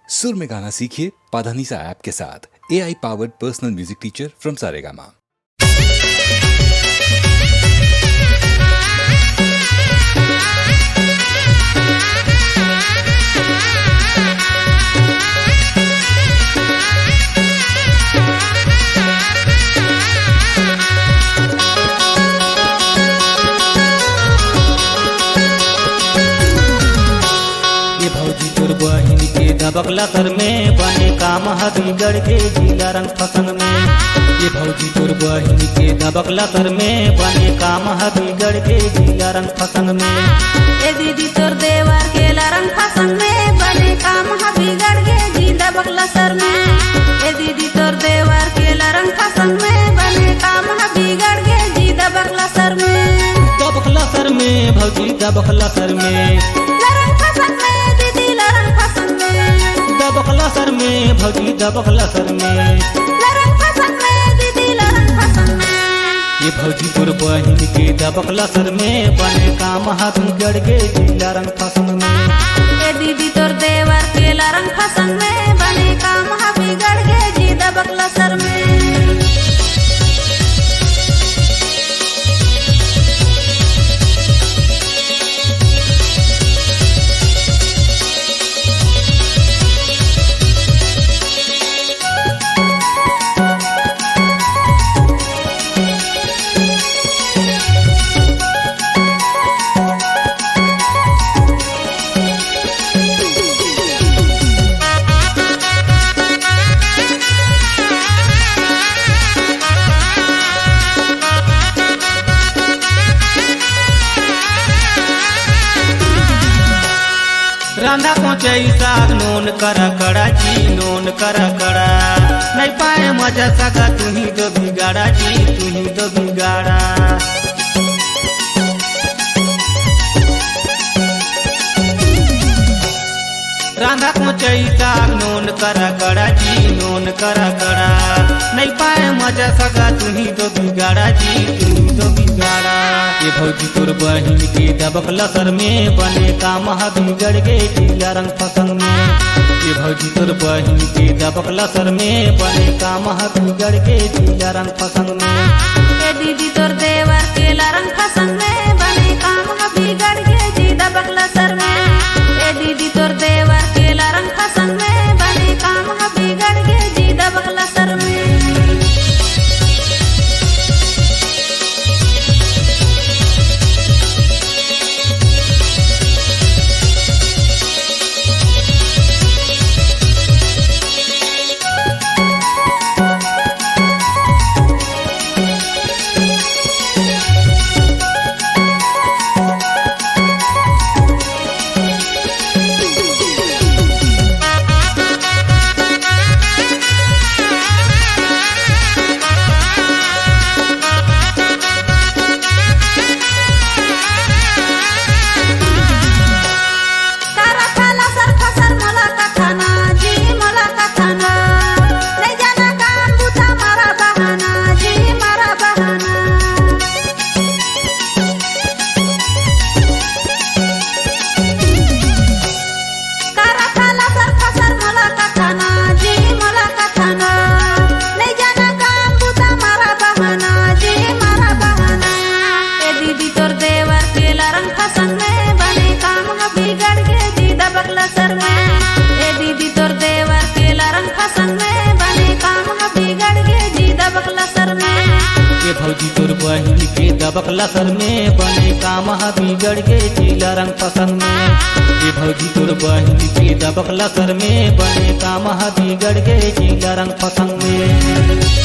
सुर में गाना सीखिए पाधानीसा ऐप के साथ। AI powered personal music teacher from Saregama. बहिन के दबकला सर में बने काम बिगड़ के जिला रंग फसन में। ये भौजी तोर बहिन के दबकला सर में बने काम बिगड़ के जिला रंग फसन में। ए दीदी तोर देवर के रंग फसन में बने काम बिगड़ के जी दबकला सर में। ए दीदी तोर देवर के रंग फसन में बने काम बिगड़ के जी दबकला सर में। दबकला सर में भौजी दबकला सर में दबकला सर में भौजी दबकला सर में। ये भौजी तोर बहिन के दबकला सर में बने काम बिगड़ के जिला रंग फसन में। ए दीदी तोर देवर के रंग फसन में बने काम बिगड़ के जी दबकला सर में। रांधा पहुँचे साग नोन करा कड़ा जी नोन करा कड़ा नहीं पाए मजा सका तुम्ही दो बिगाड़ा जी तुम्ही दो बिगाड़ा। रांधा पहुँचे साग नोन करा कड़ा जी नोन करा कड़ा नहीं पाए मजा सका तुम्ही दो बिगाड़ा जी तुम्ही दो बिगाड़ा। ये भौजी तोर बहिन के दबकला सर में बने काम बिगड़ के जिला रंग फसन में। ये भौजी तोर बहिन के दबकला सर में बने काम बिगड़ के जिला रंग फसन में। ए दीदी तोर देवर के रंग फसन में बने काम बिगड़ के जी दबकला सर में। ए दीदी तोर देवर के रंग फसन में बने काम बिगड़ के जी दबकला सर में। भौजी तोर बहिन के दबकला सर में बने काम बिगड़ के जिला रंग फसन में। ये भौजी तोर बहिन के दबकला सर में बने काम बिगड़ के जिला रंग फसन में।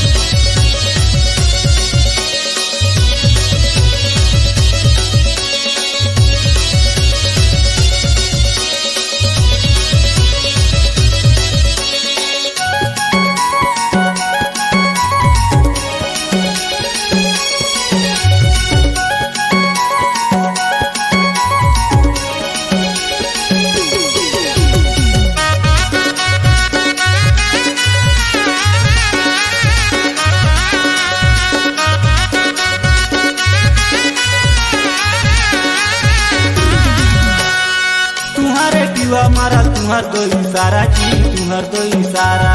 तुहर दो इशारा जी, तुहर दो इशारा।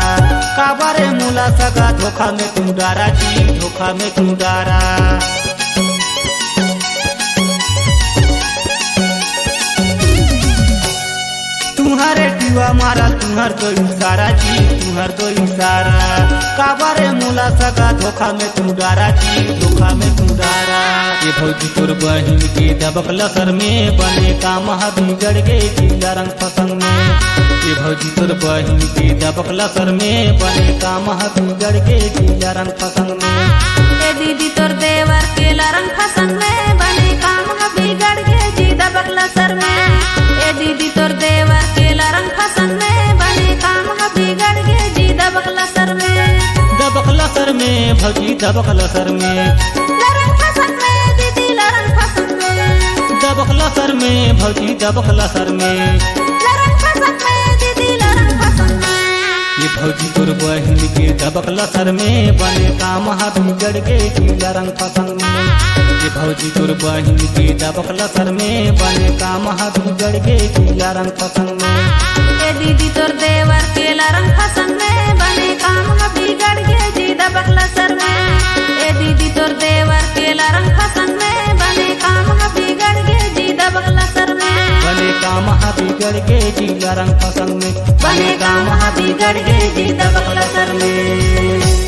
काबारे मुला सगा धोखा में तू डारा जी, धोखा में तू डारा। तुम्हारे टीवा मारा तुहर दो इशारा जी, तुहर दो इशारा। काबारे मुला सगा धोखा में तू डारा जी, धोखा में तू डारा। ये भौजी तोर बहिन के दबक लसर में बने काम बिगड़ गे जिला रंग फसंग में। ये भौजी तोर बहिन के दबक लसर में बने काम बिगड़ गे जिला रंग फसंग में। ए दीदी तोर देवर के रंग फसंग में बने काम बिगड़ गे जी दबक लसर में। ए दीदी तोर देवर के रंग फसंग में बने काम बिगड़ गे जी दबक लसर में। दबक लसर में भौजी दबक लसर में, रंग फसंग में दीदी रंग फसंग में। दबक लसर में भौजी दबक लसर में, रंग फसंग में दीदी रंग फसंग में। ये भौजी तोर बहिन के दबक लसर में बने काम बिगड़ गे जिला रंग फसंग में। ये भौजी तोर बहिन के दबक लसर में बने काम बिगड़ गे जिला रंग फसंग में। ए दीदी तोर देवर के रंग फसंग में बने काम बिगड़ गे जी दबक लसर में। ए दीदी तोर देवर के रंग फसंग में बने काम बिगड़ गे जी दबक लसर में। बने काम बिगड़ गे जिला रंग फसंग में, बने काम बिगड़ गे जी दबक लसर में।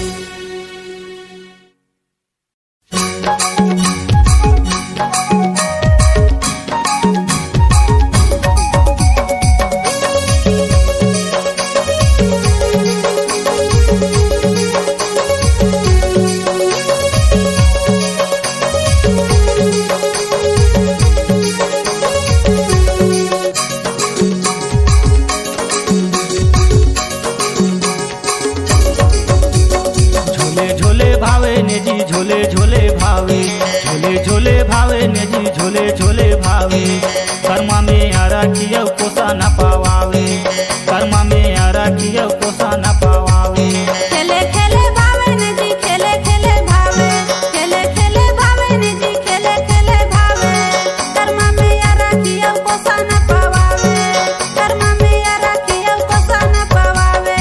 झोले झोले भावे, झोले झोले भावे ने जी झोले झोले भावे। कर्मा में आरा किया कोसा न पावावे, कर्मा में आरा किया कोसा न पावावे। खेले खेले भावे ने जी खेले खेले भावे, खेले खेले भावे ने जी खेले खेले भावे। कर्मा में आरा किया कोसा न पावावे, कर्मा में आरा किया कोसा न पावावे।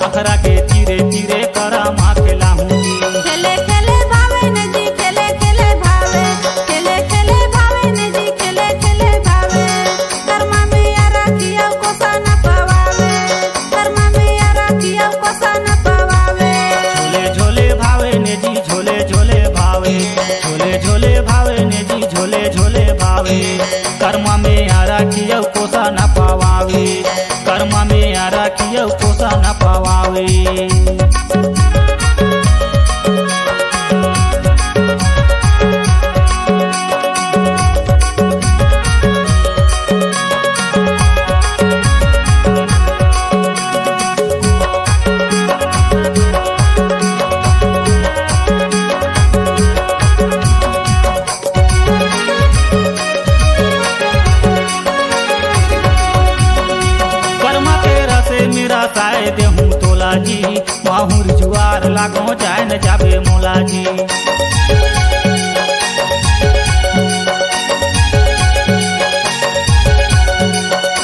अखरा के तीरे तीरे करा माँ खिलाऊंगी। खेले खेले भावे ने जी खेले खेले भावे, खेले खेले भावे ने जी खेले खेले भावे। कर्मा में आरा किया कोसा न पावावे, कर्मा में आरा किया कोसा न पावावे। झोले झोले भावे ने जी झोले झोले भावे, झोले झोले भावे ने जी झोले झोले भावे। कर्मा में आरा किया कोसा न पावावे, कर्मा में आरा किया कोसा न पावावे। साए देहूँ तोला जी, माहुर जुआर लागो जाए न जाबे मोला जी।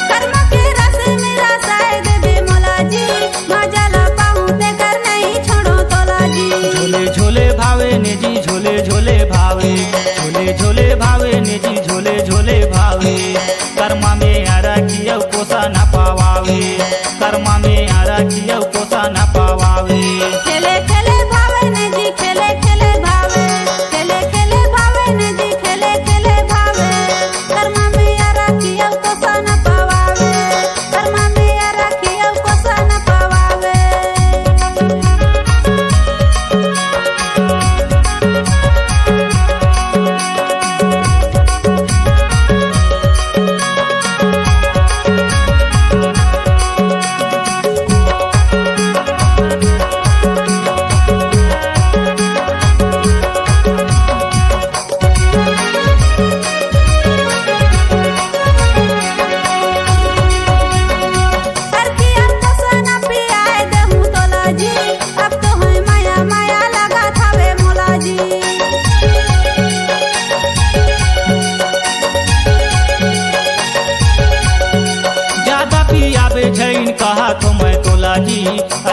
कर्मा के रस मेरा साए दे दे मोला जी, मजा पाऊँ ते कर नहीं छोड़ो तोला जी। झोले झोले भावे ने जी झोले झोले भावे, झोले झोले भावे ने जी झोले झोले भावे। कर्मा में आरा किया कोसा न पावावे, कर्मा में आरा किया कोसा न पावावे। खेले खेले भावे ने जी खेले खेले भावे, खेले खेले भावे ने जी खेले खेले भावे। कर्मा में आरा किया कोसा न पावावे, कर्मा में आरा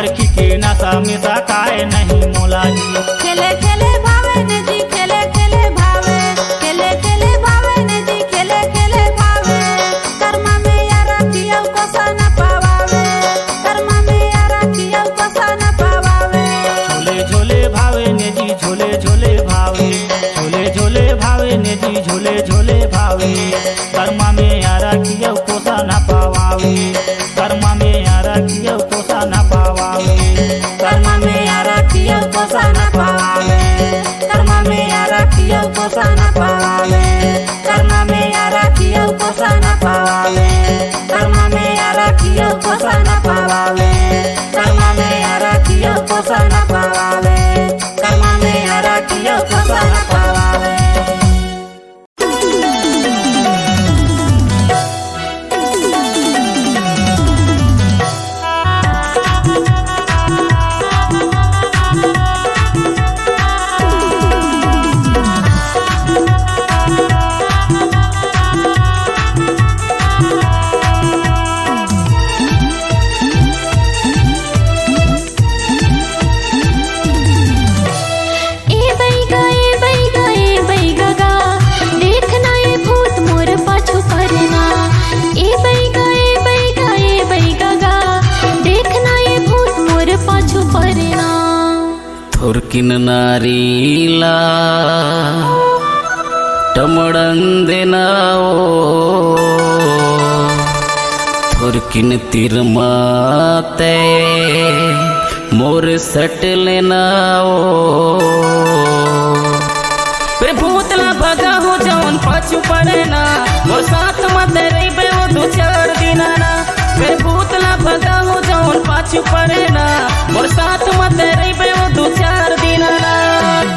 चरखी के नशा में सकाए नहीं मोला जी। खेले खेले भावे ने जी खेले खेले भावे खेले खेले भावे ने जी खेले खेले भावे कर्मा में यारा किया कोसा न पावावे कर्मा में यारा किया कोसा न पावावे झोले झोले भावे ने जी झोले झोले भावे झोले झोले भावे ने जी झोले झोले भावे कर्मा में यारा किया कोसा न पावावे कर्मा में यारा किया कोसा न पावावे कर्मा में यारा किया कोसा न पावावे कर्मा में यारा किया कोसा न पावावे कर्मा में यारा किया कोसा न पावावे कर्मा में यारा किया कोसा न पावावे कर्मा में यारा किया कोसा न पावावे कर्मा में यारा किया कोसा न पावावे। थुरकिन नारीला टमड़ंदेनाओ थुरकिन तिरमाते मोर सट लेनाओ फिर भूतला भगा हो जौन पाछू पड़ेना मोर साथ मत रही वो दो चार दिना ना फिर भूतला भगा हो जौन पाछू पड़ेना मोर साथ मत रही वो दो चार दिना ना।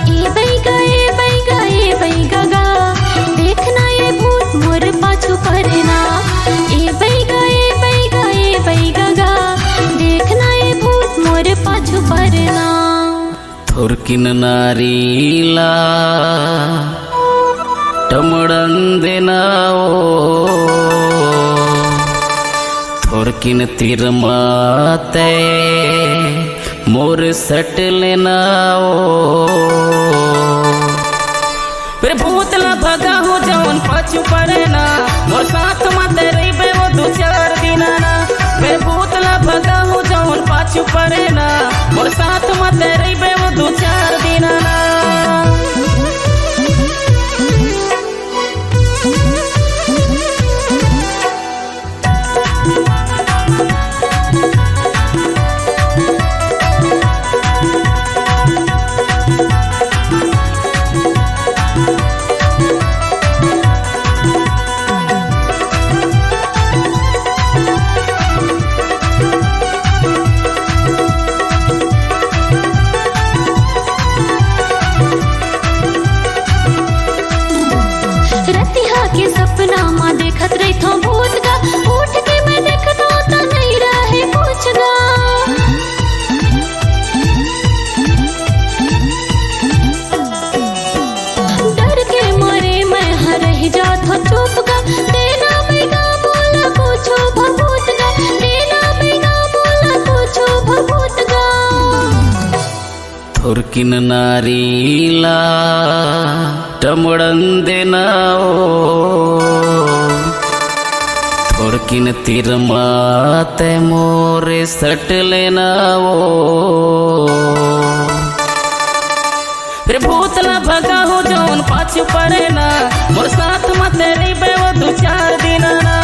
ए बैगा गा देखना ये भूत मोर पाछू पड़ेना ए बैगा गा देखना ये भूत मोर पाछू पड़ेना। थुरकिन नारीला टमड़ंदेनाओ थुरकिन तिरमाते मोर सट लेनाओ फिर भूतला भगा हो जौन पाछू पड़ेना मोर साथ मत रही वो दो चार दिना ना फिर भूतला भगा हो जौन पाछू पड़ेना मोर साथ मत रही वो दो चार दिना ना। के सपना माँ देखत रही थो भूत गा उठ के मैं देखता तो नहीं रहे कुछ गा डर के मारे मैं हर ही जात हो चुप गा देना बेगा बोला पूछो भभूत गा देना बेगा बोला पूछो भभूत गा। थुरकिन नारीला टमड़ंदेनाओ थुरकिन तिरमाते मोरे सट लेनाओ फिर भूतला भगा हो जौन पाछू पड़ेना मोर साथ मत रही वो दो चार दिना ना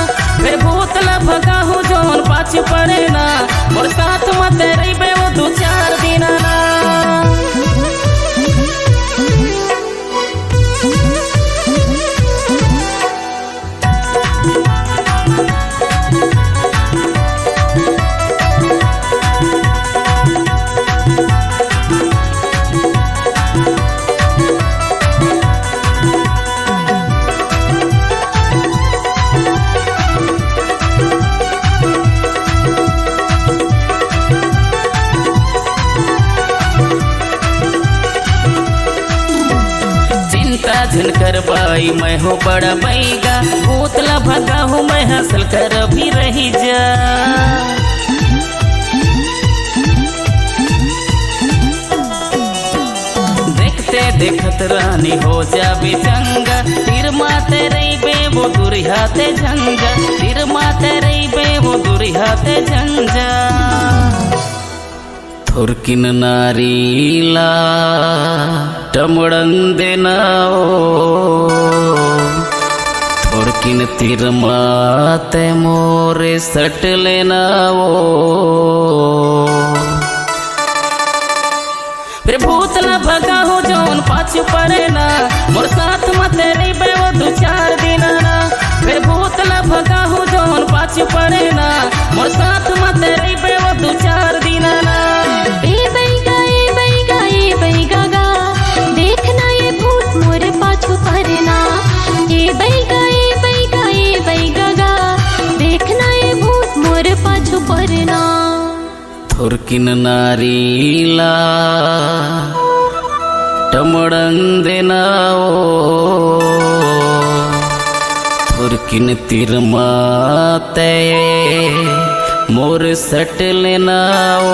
फिर भूतला भगा हो जौन पाछू पड़ेना मोर साथ मत रही वो दो चार दिना ना। झनकर बाई मैं हो बड़ा बैगा भूतला भगा हूँ मैं हंसल कर भी रही जा देखत रानी हो जाबे चंगा तीर माते रहीबे वो दुरिहाते झंझा तीर माते रहीबे वो दुरिहाते झंझा थुरकिन नारीला टमड़ंदे नाओ थुरकिन तीर माते मोरे सट लेनाओ फिर भूतला भगा हो जौन पाछू पड़े ना मोर साथ मते रहीबे वो 2-4 दिन ना फिर भूतला भगा हो जौन पाछू पड़े ना मोर साथ मते रहीबे वो 2-4 दिन ना ए बैगा गा देखना ये भूत मोरे पाछू पड़ना ए बैगा गा देखना ये भूत मोरे पाछू पड़ना थुरकिन नारीला टमड़ंदे नाओ थुरकिन तीर माते मोर सट लेनाओ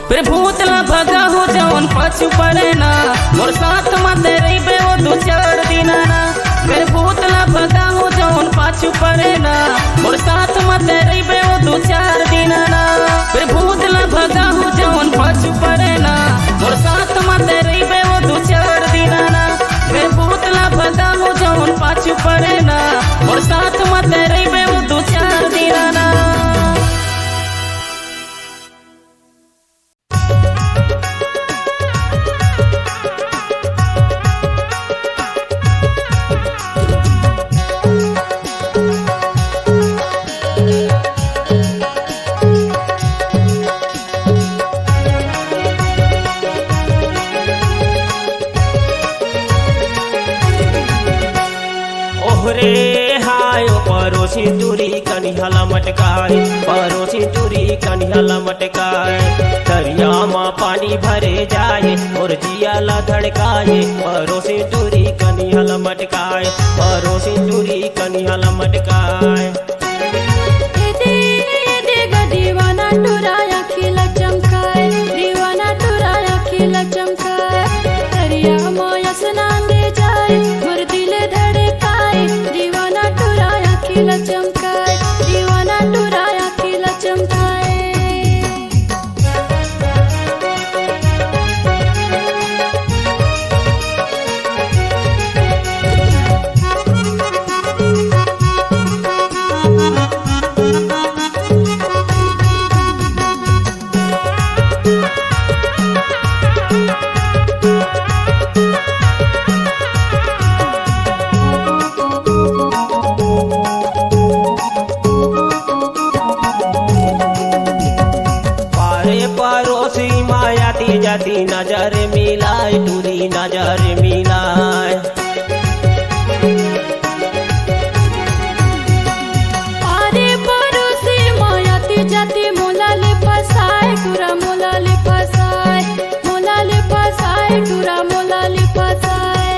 फिर भूतला भगा हो जौन पाछू पड़े ना मोर साथ मते रहीबे वो 2-4 दिन ना फिर भूतला भगा हो जौन पाछू पड़े ना मोर साथ मते रहीबे वो 2-4 दिन ना फिर भूतला भगा हो जौन पाछू पड़े ना मोर साथ मते रहीबे वो 2-4 दिन ना फिर भूतला भगा हो जौन पाछू पड़े ना मोर साथ मते रहीबे वो 2-4 दिन ना परोसी टूरी कनिहाला मटकाए परोसी टूरी कनिहाला मटकाए दरिया माँ पानी भरे जाए और जियाला धड़काए परोसी टूरी कनिहाला मटकाए परोसी टूरी कनिहाला मटकाए दीवाना टुराया खिला चमकाए दीवाना टुराया खिला चमकाए दरिया माया स्नान दे जाए मोर दिल धड़काए दीवाना टुराया खिला चमकाए दीवाना टुराया खिला चमकाए जाती नजर मिलाए टूरी नजर मिलाए अरे परोसी मायाती जाती मोलाले फसाए टूरा मोलाले फसाए मोलाले फसाए टूरा मोलाले फसाए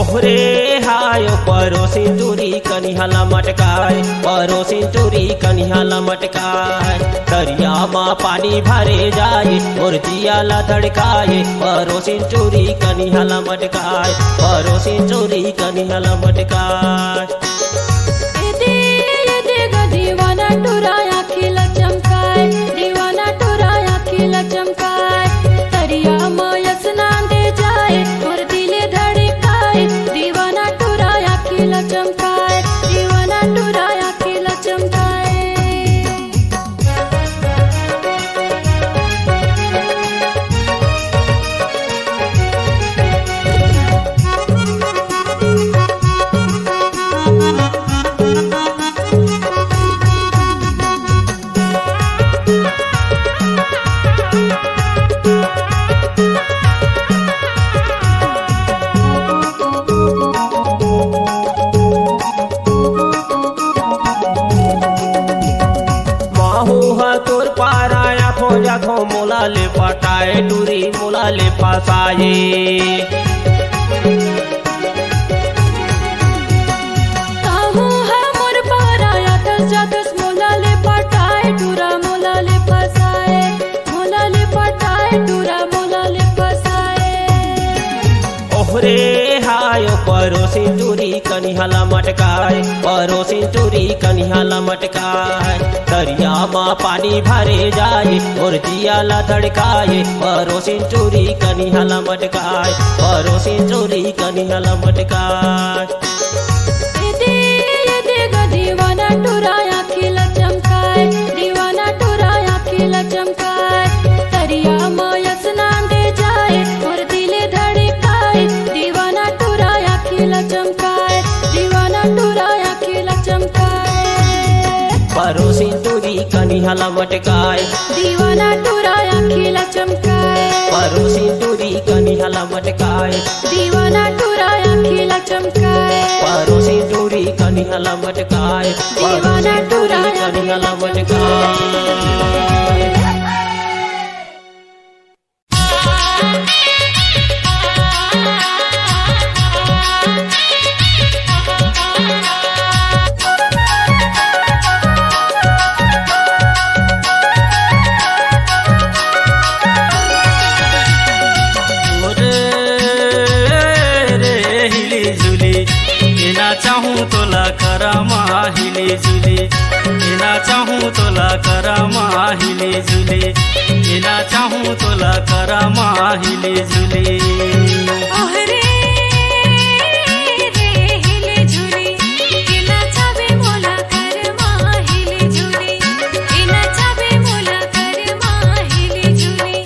ओहरे हाय परोसी टूरी कनिहाला मटकाए परोसी टूरी कनिहाला मटकाए दरिया माँ पानी भरे जाए और जियाला धड़काए परोसी टूरी कनिहाला मटकाए परोसी टूरी कनिहाला मटकाए दीवाना टुराया खिला चमकाए दीवाना टुराया खिला चमकाए दरिया माया स्नान दे जाए और दिल धड़काए दीवाना टुराया खिला चमकाए दीवाना टुराया खिला चमकाए मोलाले पटाए टूरी मोलाले फसाए ताहू है मोर पाराया दस जादस मोलाले पटाए टूरा मोलाले फसाए मोलाले पटाए टूरा मोलाले परोसी टूरी कनिहाला मटकाए परोसी टूरी कनिहाला मटकाए दरिया माँ पानी भरे जाए और जियाला धड़काए परोसी टूरी कनिहाला मटकाए परोसी टूरी कनिहाला मटकाए दीवाना टुराया खिला चमकाए दीवाना टुराया खिला चमकाए दरिया माया स्नान दे जाए और दिले धड़काए दीवाना टुराया खिला चमकाए दीवाना टुराया खिला चमकाए परोसी टूरी कनिहाला मटकाए दीवाना टुराया खिला चमकाए परोसी टूरी कनिहाला मटकाए दीवाना टुराया खिला चमकाए परोसी टूरी कनिहाला मटकाए दीवाना टुराया कनिहाला मटकाए चाहूँ तोला करामा हिले झूले ना चाहूँ तोला करामा हिले झूले ना चाहूँ तोला करामा हिले झूले ओहरे रे हिले झूले केना चाबे मोला करमा हिले झूले केना चाबे मोला करमा हिले झूले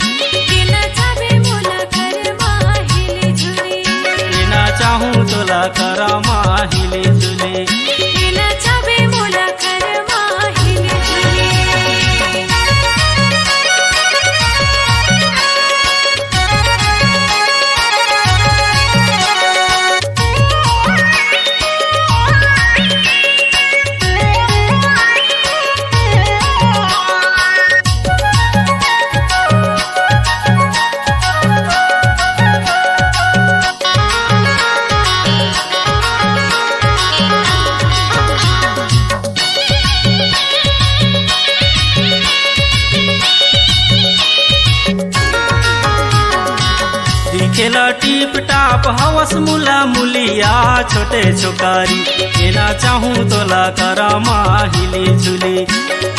केना चाबे मोला करमा हिले झूले ना चाहूँ तोला करामा हिले झूले केना चाबे मोला करमा हिले झूले खेला टीप टाप हवस मुला मुलिया छोटे छोकारी एना चाहूँ तोला करामा हिले झूले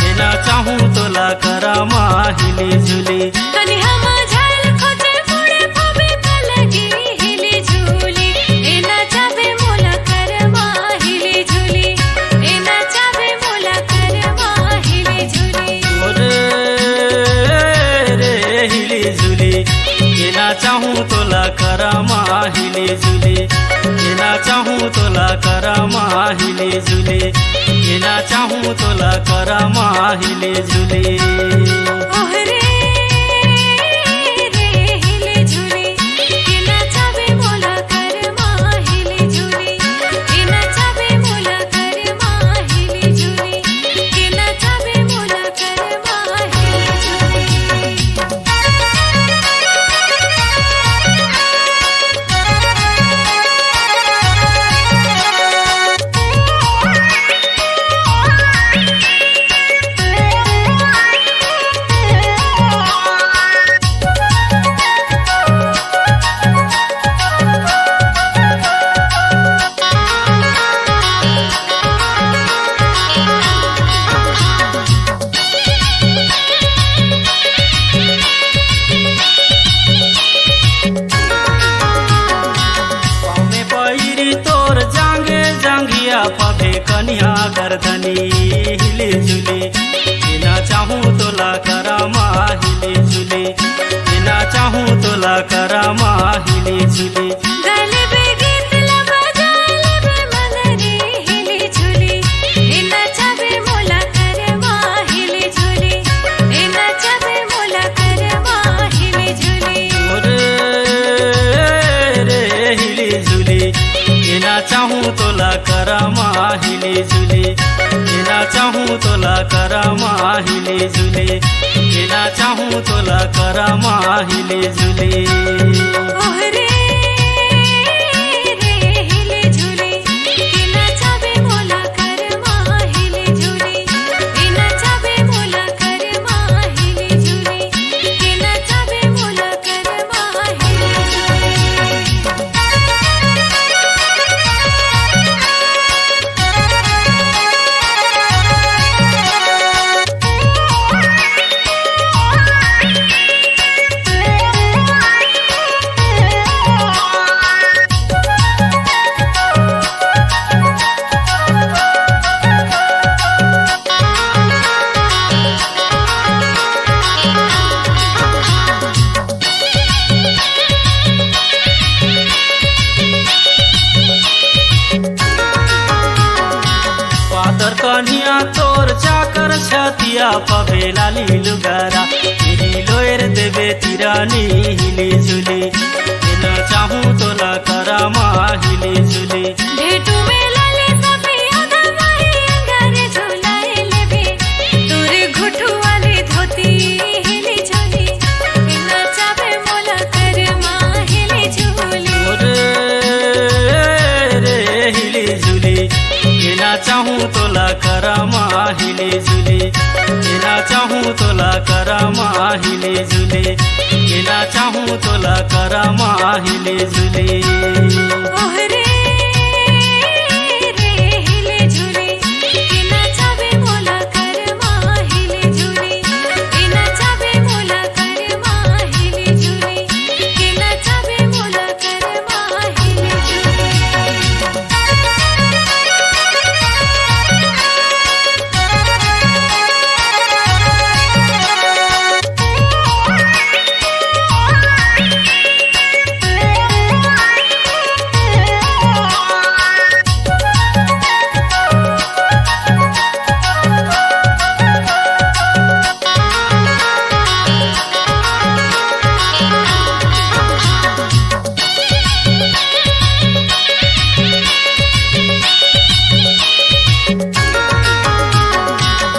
एना चाहूँ तोला करामा हिले झूले कनी हम झाल खोजे पुड़े पबे पलगी हिले झूले एना चाबे मोला करमा हिले झूले एना चाबे मोला करमा हिले झूले रे हिले झूले एना चाहूँ तोला करामा हिले झूले एना चाहूँ तोला करामा हिले झूले एना चाहूँ तोला करामा हिले झूले ओहरे रे हिले झूले केना चाबे मोला करमा हिले झूले केना चाबे मोला करमा हिले झूले केना चाबे मोला करमा हिले झूले पबे कनिया गर्दनी हिले झूले एना चाहूँ तोला करामा हिले झूले एना चाहूँ तोला करामा हिले झूले गले पे गीत लगा जाले पे मनरी हिले झूले एना चाबे मोला करमा हिले झूले एना चाबे मोला करमा हिले झूले रे हिले झूले एना चाहूँ तोला करामा हिले झूले एना चाहूँ तोला करामा हिले झूले एना चाहूँ तोला करामा हिले झूले ओहरे रे हिले झूले केना चाबे मोला करमा हिले झूले एना चाबे मोला करमा हिले झूले केना चाबे मोला करमा हिले झूले पबे लाली लुगारा हिली लोएर देवे तिरानी हिली झुली हेन चाहूँ तोला करामा हिली झुली भेटू में लाले सभी आधा माही अंगारे झुलाए लेबे तोरे घुटू वाली धोती हिली झोली बिना चाबे मोला कर माँ हिली झोली रे हिली झुली हेना चाहूँ तोला करामा हिली झुली हेना चाहूँ तोला करामा हिली झुली हेना चाहूँ तोला करामा हिली झुली ओहरे रे हिले झुली बिना चाबे मोला कर माँ हिली झुली बिना चाबे मोला कर माँ हिली झुली बिना चाबे मोला कर माँ हिली झुली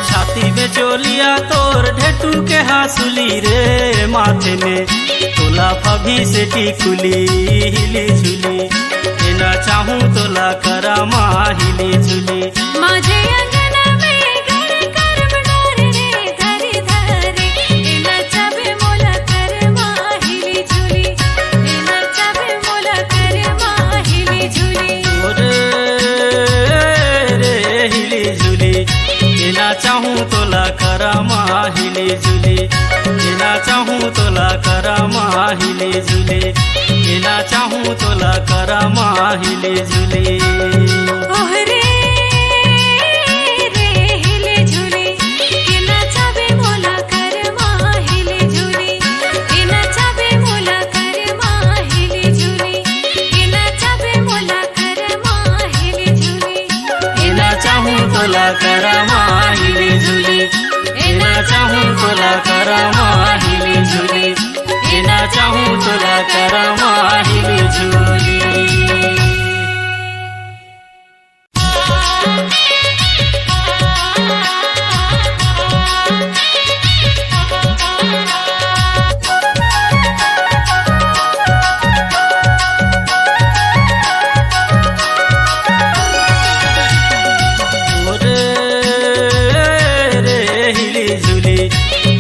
छाती में चोलिया तोर ढेटू के हासुली रे माथे में तोला फभी से टिकुली हिली झुली हेना चाहूँ तोला करामा हिली झुली माझे अंगना में घर कर बनार रे धरी धरी बिना चाबे मोला कर माँ हिली झुली बिना चाबे मोला कर माँ हिली झुली रे हिली झुली हेना चाहूँ तोला करामा हिली झुली हेना चाहूँ तोला करामा हिली झुली हेना चाहूँ तोला करामा हिली झुली ओहरे रे हिले झुली बिना चाबे मोला कर माँ हिली झुली बिना चाबे मोला कर माँ हिली झुली बिना चाबे मोला कर माँ हिली झुली हेना चाहूँ तोला करामा हिली झुली हेना चाहूँ तोला करामा हिली झुली हेना चाहूँ तोला करामा हिली झुली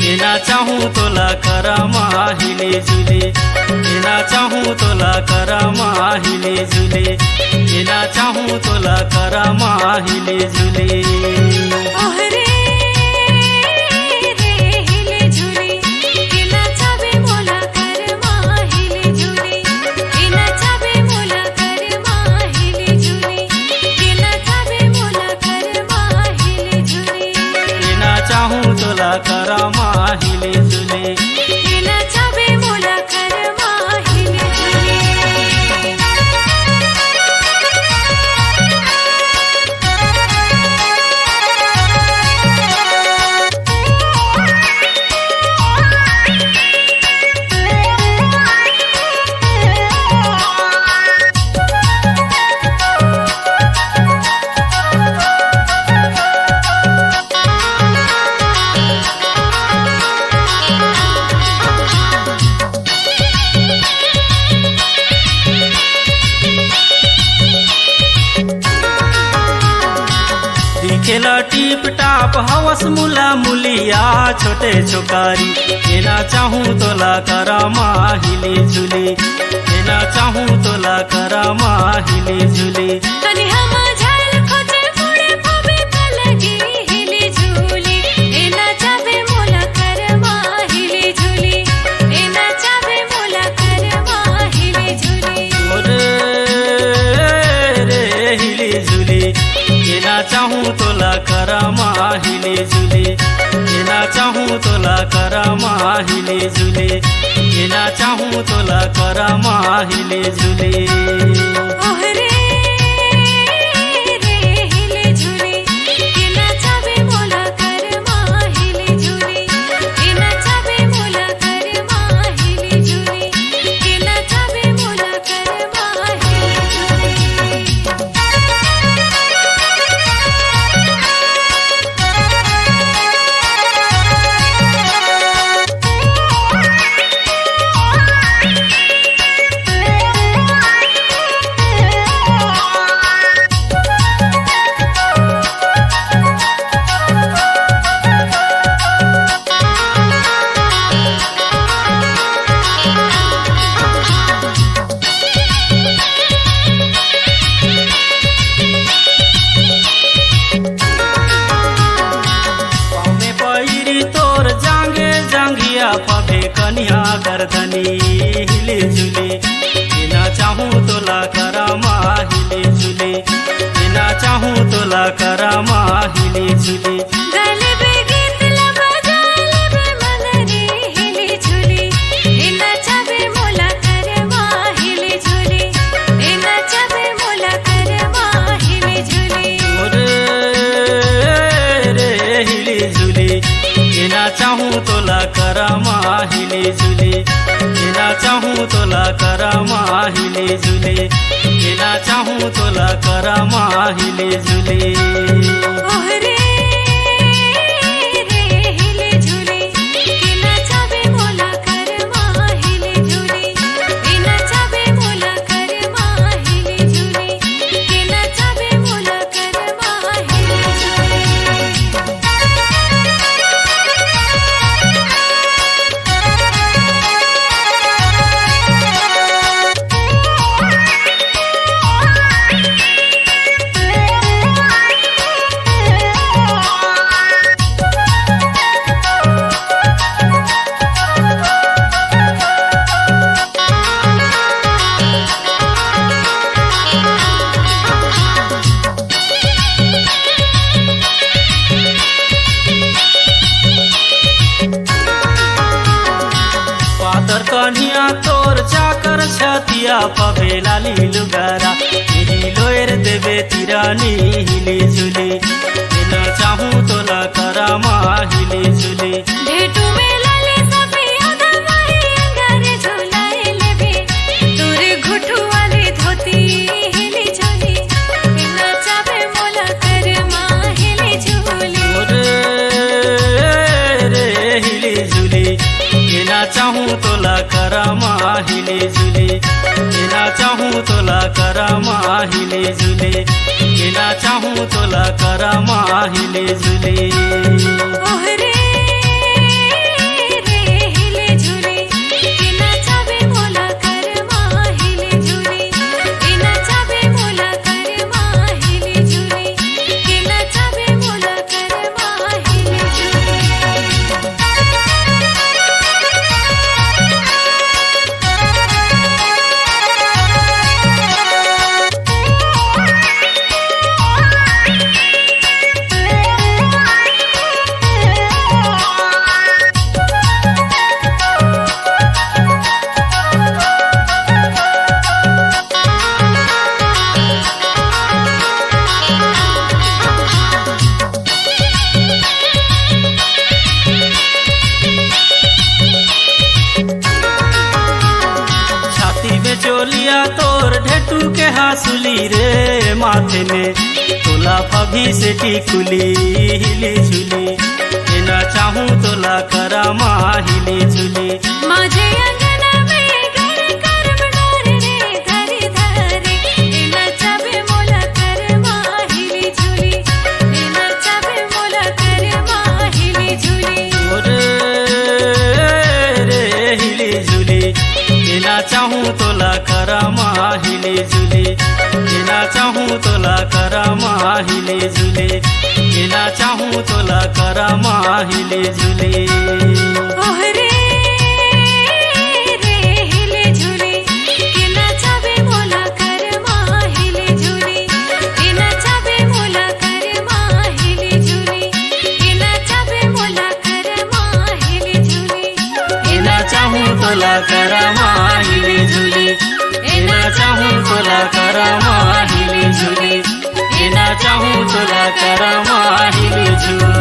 हेना चाहूँ तोला करामा हिली झुली हेना चाहूँ तोला करामा हिली झुली हेना चाहूँ तोला करामा हिली झुली ओहरे रे हिले झुली बिना चाबे मोला कर माँ हिली झुली बिना चाबे मोला कर माँ हिली झुली बिना चाबे मोला कर माँ हिली झुली हेना चाहूँ तोला करामा हिली झुली बिना चाबे मोला कर माँ हिली झुली दिखेला टीप टाप हवस मुला मुलिया छोटे छोकारी हेना चाहूँ तोला करामा हिली झुली हेना चाहूँ तोला करामा हिली झुली तनी हम झाल खोजे मुड़े फबे पलगी हिली झूली एना चाबे मोला कर माँ हिली झूली एना चाबे मोला कर माँ हिली झूली रे हिली झुली हेना चाहूँ तोला करामा हिली झुली हेना चाहूँ तोला करामा हिली झुली हेना चाहूँ तोला करामा हिली झुली ओहरे रे हिले झूली एना चाबे मोला कर माँ हिली जांघिया पबे कन्या गर्दनी हिली झुली बिना चाहूँ तोला करामा हिली झुली बिना चाहूँ तोला करामा हिली झुली गले पे गीत बजाले बे मगरी हिली झुली इना चाबे मोला करमा हिली झुली इना चाबे मोला करमा हिली झुली रे हिली झुली बिना चाहूँ तोला करामा हिली झुली बिना चाहूँ तोला करामा हिली झुली बिना चाहूँ तोला करामा हिली झुली ओहरे रे हिली झुली इना चाबे मोला करमा हिली झुली इना चाबे मोला करमा हिली झुली इना चाबे मोला करमा हिली झुली पातर कन्हिया तोर चाकर छतिया पबे लाली लुगारा हिली लोएर देवे तिरानी हिली झुली बिना चाहूँ तोला करामा हिली झुली भेटू में लाले सफिया दवाई अंगारे झोलाए लेबे तोरे घुटू वाली धोती हिली झोली इना चाबे मोला करमा हिली झोली रे हिली झुली बिना चाहूँ तोला करामा हिली झुली बिना चाहूँ तोला करामा हिली झुली बिना चाहूँ तोला करामा हिली झुली ओहरे रे हिली झोली इना चाबे मोला करमा हिली झोली इना चाबे मोला करमा हिली झोली इना चाबे मोला करमा हिली झोली छाती में चोलिया तोर ढेटू के हासुली रे माथे में तोला पभी से टिकुली हिली झुली बिना चाहूँ तोला करामा हिली झुली माझे अंगना में घर कर बनार रे धरी धरी इना चाबे मोला करमा हिली झुली इना चाबे मोला करमा हिली झुली रे हिली झुली बिना चाहूँ तोला करामा हिली झुली बिना चाहूँ तोला करामा हिली झुली बिना चाहूँ तोला करामा हिली झुली ओहरे रे हिली झुली इना चाबे मोला करमा हिली झुली इना चाबे मोला करमा हिली झुली इना चाबे मोला करमा हिली झुली बिना चाहूँ तोला करामा हिली झुली बिना चाहूँ तोला करामा हिली झुली बिना चाहूँ तोला करामा हिली झुली